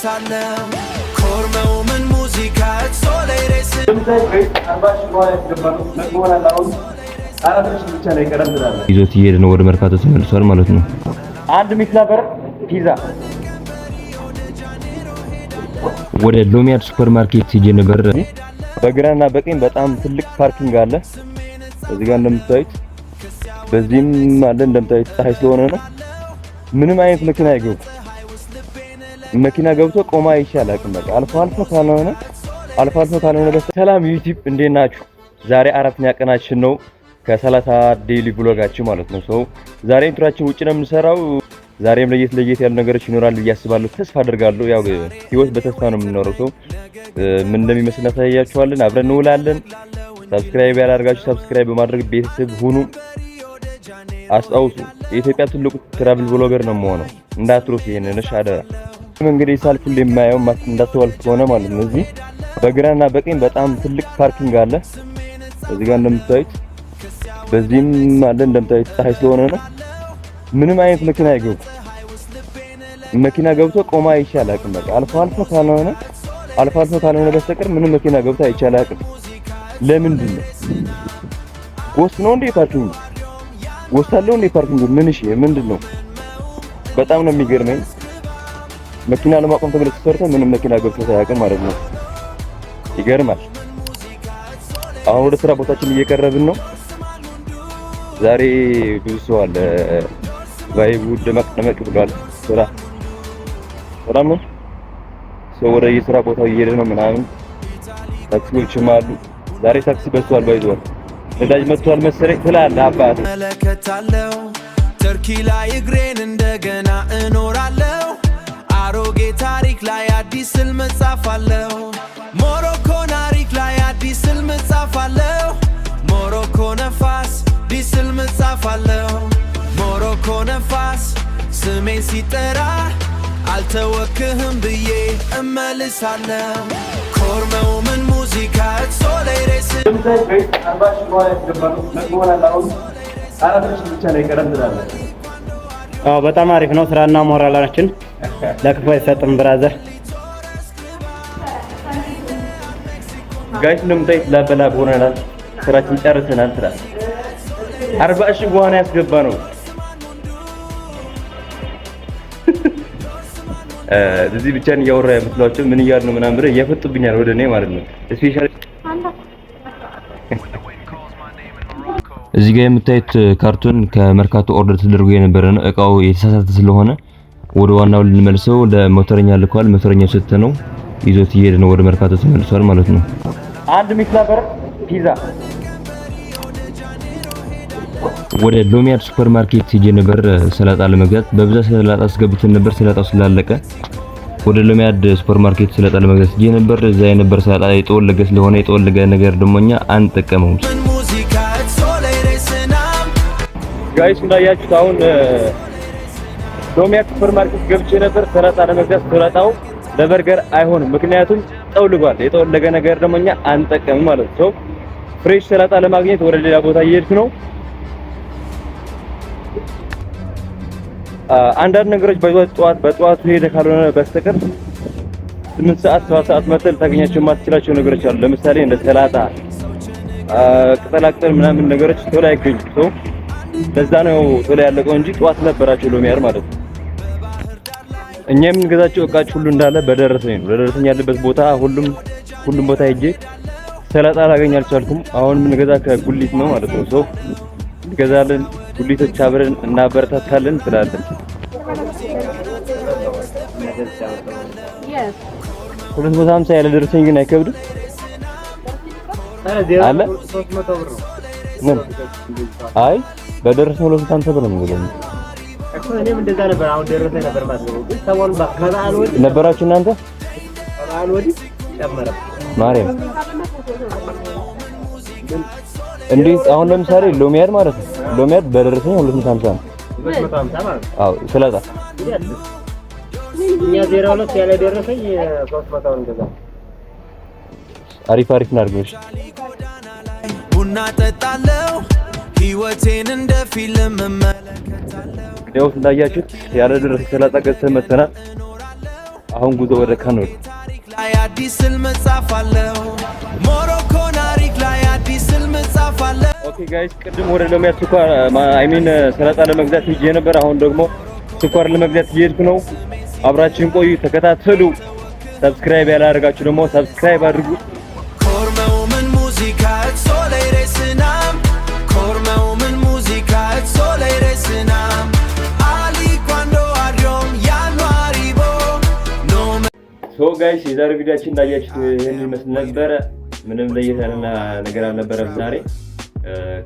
እመልሳለሁ ኮርመው ምን ሙዚቃ ሶሌሬስ ይዞት እየሄደ ነው ወደ መርካቶ ተመልሷል ማለት ነው። አንድ ሚፍላበር ፒዛ ወደ ሎሚያድ ሱፐርማርኬት ሄጄ ነበር። በግራና በቀኝ በጣም ትልቅ ፓርኪንግ አለ። እዚህ ጋር እንደምታዩት በዚህም አለ። እንደምታዩት ፀሐይ ስለሆነ ነው ምንም አይነት መኪና አይገቡ። መኪና ገብቶ ቆማ ይሻላል። በቃ አልፎ አልፎ ካልሆነ ሰላም ዩቲዩብ እንዴት ናችሁ? ዛሬ አራተኛ ቀናችን ነው ከ30 ዴይሊ ብሎጋችን ማለት ነው። ሰው ዛሬ ኢንትሮአችን ውጪ ነው የምንሰራው። ዛሬም ለየት ያሉ ነገሮች ይኖራሉ ብዬ አስባለሁ፣ ተስፋ አደርጋለሁ። ያው ህይወት በተስፋ ነው የምንኖረው። ሰው ምን እንደሚመስል እናሳያችኋለን፣ አብረን እንውላለን። ሰብስክራይብ ያላደርጋችሁ ሰብስክራይብ በማድረግ ቤተሰብ ሁኑ። አስታውሱ የኢትዮጵያ ትልቁ ትራቭል ብሎገር ነው የምሆነው፣ እንዳትረሱ ይሄንን እሺ አደራ። እንግዲህ ሳልፍ ለማየው እንዳትወልፍ ከሆነ ማለት ነው እዚህ በግራና በቀኝ በጣም ትልቅ ፓርኪንግ አለ። እዚህ ጋር እንደምታዩት በዚህም አለ። እንደምታዩት ፀሐይ ስለሆነ ነው ምንም አይነት መኪና አይገቡ። መኪና ገብቶ ቆማ ይሻላል። በቃ አልፎ አልፎ ካልሆነ በስተቀር ምንም መኪና ገብቶ አይቻላል። ለምንድን ነው ጎስት ነው እንዴ ፓርኪንግ? ጎስት አለው እንዴ ፓርኪንግ? ምን እሺ ምንድን ነው? በጣም ነው የሚገርመኝ። መኪና ለማቆም ተብሎ ተሰርቶ ምንም መኪና ገብቶ ሳያውቅ ማለት ነው። ይገርማል። አሁን ወደ ስራ ቦታችን እየቀረብን ነው። ዛሬ ብዙ ሰው አለ። ቫይቡ ደመቅ ብሏል። ሰላም ነው። ሰው ወደ የስራ ቦታው እየሄደ ነው ምናምን። ታክሲዎችም አሉ። ዛሬ ታክሲ በዝቷል። ባይዟል ነዳጅ መጥቷል መሰለኝ ትላለህ አባት። መለከታለሁ ተርኪ ላይ እግሬን እንደገና እኖራለሁ። አሮጌ ታሪክ ላይ አዲስ ህልም እጻፋለሁ። ሞሮኮ ታሪክ ላይ አዲስ ህልም እጻፋለሁ። ሞሮኮ ነፋስ አዲስ ህልም እጻፋለሁ። ሞሮኮ ነፋስ ስሜን ሲጠራ አልተወክህም ብዬ እመልሳለሁ ኮርመው ምን ሙዚቃ ሶሌሬስ በጣም አሪፍ ነው። ስራና ሞራላችን ለክፉ አይሰጥም ብራዘር። ጋይስ እንደምታዩት ላበላ ሆነናል። ስራችን ጨርሰናል። 40 ሺህ በኋላ ያስገባ ነው። እዚህ ብቻን እያወራ የምትሏቸው ምን እያሉ ነው ምናምን ብለው እየፈጡብኛል ወደ እኔ ማለት ነው። ስፔሻሊ እዚህ ጋር የምታዩት ካርቶን ከመርካቶ ኦርደር ተደርጎ የነበረ ነው። እቃው የተሳሳተ ስለሆነ ወደ ዋናው ልንመልሰው ለሞተረኛ ልኳል። ሞተረኛው ሰጥተነው ይዞት እየሄደ ነው ወደ መርካቶ ተመልሷል ማለት ነው። አንድ ሚፍላበር ፒዛ ወደ ሎሚያድ ሱፐርማርኬት ሄጄ ነበር ሰላጣ ለመግዛት። በብዛት ሰላጣ አስገብተን ነበር። ሰላጣው ስላለቀ ወደ ሎሚያድ ሱፐርማርኬት ሰላጣ ለመግዛት ሄጄ ነበር። እዛ የነበር ሰላጣ የጠወለገ ስለሆነ የጠወለገ ነገር ደሞኛ አንጠቀመውም። ጋይስ እንዳያችሁት አሁን ሎሚያድ ሱፐርማርኬት ገብቼ ነበር ሰላጣ ለመግዛት። ሰላጣው ለበርገር አይሆንም፣ ምክንያቱም ጠውልጓል። የጠወለገ ነገር ደሞኛ አንጠቀምም ማለት ነው። ፍሬሽ ሰላጣ ለማግኘት ወደ ሌላ ቦታ እየሄድኩ ነው። አንዳንድ ነገሮች በጠዋት ሄደ ካልሆነ በስተቀር 8 ሰዓት 7 ሰዓት መጥተህ ታገኛቸው የማትችላቸው ነገሮች አሉ። ለምሳሌ እንደ ሰላጣ፣ ቅጠላቅጠል ምናምን ነገሮች ቶሎ አይገኙም። ለዛ ነው ቶሎ ያለቀው እንጂ ጠዋት ነበራቸው ሎሚያድ ማለት ነው። እኛ የምንገዛቸው እቃዎች ሁሉ እንዳለ በደረሰኝ ነው። ለደረሰኝ ያለበት ቦታ ሁሉም ቦታ ሄጄ ሰላጣ ላገኝ አልቻልኩም። አሁን የምንገዛ ከጉሊት ነው ማለት ነው። ሰው እንገዛለን፣ ጉሊቶች አብረን እናበረታታለን ስላለን 250 ያለ ደረሰኝ ግን አይከብድም አለ 300 ብር ነው። ምን አይ በደረሰኝ 250 ብር ነው የሚገኘው እኮ። እኔም እንደዛ ነበር። አሁን ደረሰኝ ነበር ማለት ነው። ግን ሰሞኑን ከበዓል ወዲህ ነበራችሁ እናንተ? ከበዓል ወዲህ ጨመረ ማርያም። እንዴት አሁን ለምሳሌ ሎሚያድ ማለት ነው። ሎሚያድ በደረሰኝ 250 ነው። 250 ማለት ነው። አዎ ሰላጣ እኛ 02 ያለ ደረሰኝ 300 እንደዛ። አሪፍ እናድርገሽ። ቡና ጠጣለው ህይወቴን እንደ ፊልም መመለከታለው። ያው እንዳያችሁት ያለ ደረሰኝ ሰላጣ ገዝተን መተናል። አሁን ጉዞ ወደ ካኖል ላይ አዲስ ህልም እጻፋለሁ ሞሮኮ ታሪክ ላይ አዲስ ህልም እጻፋለሁ። ኦኬ ጋይስ ቅድም ወደ ሎሚያድ ስኳር ሰላጣ ለመግዛት ሄጄ ነበር። አሁን ደግሞ ስኳር ለመግዛት እየሄድኩ ነው። አብራችሁን ቆዩ፣ ተከታተሉ። ሰብስክራይብ ያላደረጋችሁ ደግሞ ሰብስክራይብ አድርጉ። ኮርመው ምን ሙዚቃ ሶላይ ረስናም ኮርመው ምን ሙዚቃ ሶላይ ረስናም አሊ ኳንዶ አድሮም ያኗሪቦ ኖ ሶ ጋይስ የዛሬ ቪዲዮአችን እንዳያችሁት ይሄን ይመስል ነበረ። ምንም ለየት ያለ ነገር አልነበረም ዛሬ።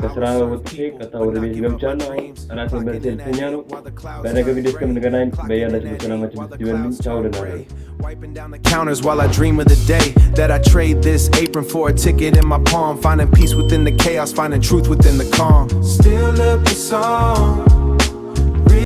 ከስራ ወጥቼ ቀጥታ ወደ ቤት ገብቻለሁ። አናቴን በልቼ ልተኛ ነው። በነገ ቪዲዮ እስከምንገናኝ በያላችሁበት ሰላማችሁ ይብዛልኝ። ቻው ደህና ነኝ። Wiping down the counters while I dream of the day that I trade this apron for a ticket in my palm. Finding peace within the chaos, finding truth within the calm. Still up the song.